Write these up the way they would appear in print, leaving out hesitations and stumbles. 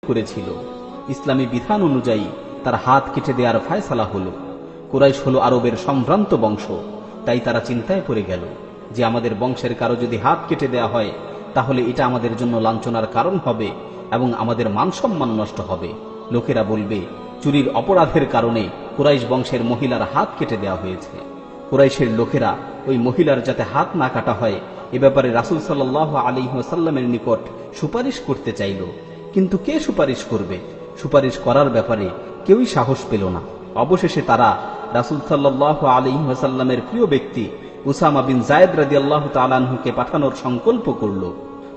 করেছিল। ইসলামী বিধান অনুযায়ী তার হাত কেটে দেওয়ার ফায়সালা হলো। কুরাইশ হলো আরবের সম্ভ্রান্ত বংশ, তাই তারা চিন্তায় পড়ে গেল যে আমাদের বংশের কারো যদি হাত কেটে দেয়া হয় তাহলে এটা আমাদের জন্য লাঞ্ছনার কারণ হবে এবং আমাদের মান সম্মান নষ্ট হবে। লোকেরা বলবে চুরির অপরাধের কারণে কুরাইশ বংশের মহিলার হাত কেটে দেওয়া হয়েছে। কুরাইশের লোকেরা ওই মহিলার যাতে হাত না কাটা হয় এ ব্যাপারে রাসূল সাল্লাল্লাহু আলাইহি ওয়াসাল্লামের নিকট সুপারিশ করতে চাইল, কিন্তু কে সুপারিশ করবে? সুপারিশ করার ব্যাপারে কেউই সাহস পেল না। অবশেষে তারা রাসূল সাল্লাল্লাহু আলাইহি ওয়াসাল্লামের প্রিয় ব্যক্তি উসামা বিন যায়েদ রাদিয়াল্লাহু তাআলা আনহুকে পাঠানোর সংকল্প করল।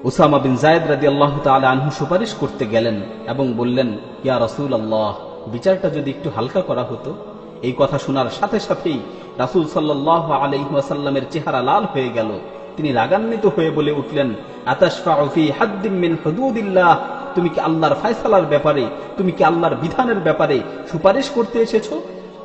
উসামা বিন যায়েদ রাদিয়াল্লাহু তাআলা আনহু সুপারিশ করতে গেলেন এবং বললেন, ইয়া রাসূলুল্লাহ, বিচারটা যদি একটু হালকা করা হতো। এই কথা শোনার সাথে সাথেই রাসূল সাল্লাল্লাহু আলাইহি ওয়াসাল্লামের চেহারা লাল হয়ে গেল। তিনি রাগান্বিত হয়ে বলে উঠলেন, আতাশফাউ ফি হাদ্দিম মিন হুদুদিল্লাহ, তুমি কি আল্লাহর ফয়সালার ব্যাপারে, তুমি কি আল্লাহর বিধানের ব্যাপারে সুপারিশ করতে এসেছো?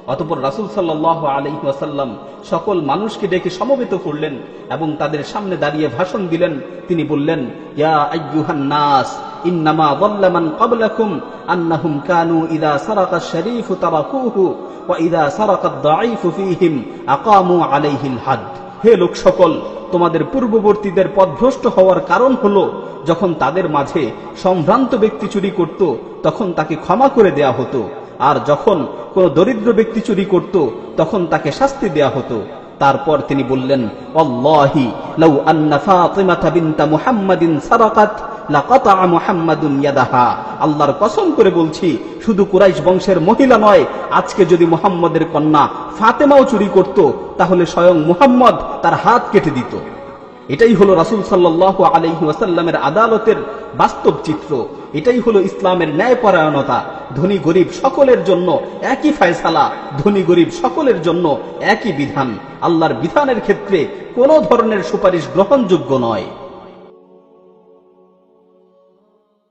অতঃপর রাসূল সাল্লাল্লাহু আলাইহি ওয়াসাল্লাম সকল মানুষকে ডেকে সমবেত করলেন এবং তাদের সামনে দাঁড়িয়ে ভাষণ দিলেন। তিনি বললেন, ইয়া আইয়ুহান নাস, ইন্নামা যাল্লা মান ক্বাবলাকুম আন্নাহুম কানু ইযা সারাকা আশ-শরীফু তারাকুহু ওয়া ইযা সারাকা আদ-দাঈফু ফীহিম আকামু আলাইহিল হাদ। হে লোক সকল, তোমাদের পূর্ববর্তীদের পথভ্রষ্ট হওয়ার কারণ হলো যখন তাদের মাঝে সম্ভ্রান্ত ব্যক্তি চুরি করত তখন তাকে ক্ষমা করে দেয়া হতো, আর যখন কোন দরিদ্র ব্যক্তি চুরি করত তখন তাকে শাস্তি দেয়া হতো। তারপর তিনি বললেন, আল্লাহি লাউ আন্না ফাতিমাতা বিনতা মুহাম্মাদিন সারাকাত লাকাতা মুহাম্মাদুন ইয়াদাহা। আল্লাহর কসম করে বলছি, শুধু কুরাইশ বংশের মহিলা নয়, আজকে যদি মুহাম্মদের কন্যা ফাতেমাও চুরি করত তাহলে স্বয়ং মুহাম্মদ তার হাত কেটে দিত। এটাই হলো রাসূল সাল্লাল্লাহু আলাইহি ওয়াসাল্লামের আদালতের বাস্তব চিত্র। এটাই হলো ইসলামের ন্যায়পরায়ণতা। ধনী গরিব সকলের জন্য একই ফয়সালা, ধনী গরিব সকলের জন্য একই বিধান। আল্লাহর বিধানের ক্ষেত্রে কোনো ধরনের সুপারিশ গ্রহণযোগ্য নয়।